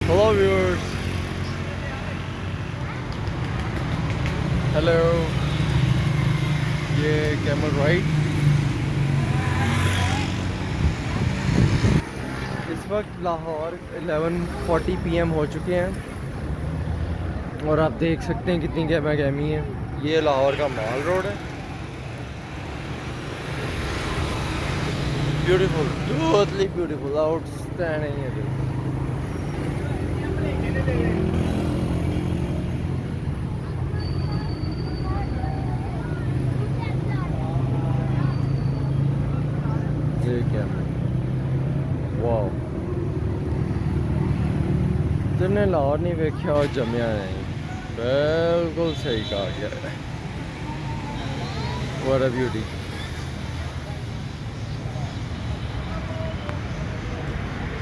Hello viewers. Hello. ये camel ride. इस वक्त लाहौर 11:40 PM हो चुके हैं और आप देख सकते हैं कितनी गहमा गहमी है। ये लाहौर का माल रोड है। ब्यूटीफुल, टोटली ब्यूटीफुल, आउटस्टैंडिंग है। ये क्या वाह, जिन्हें लाहौर नहीं वेख्या और जमिया नहीं। बिल्कुल सही कहा गया है। What a beauty.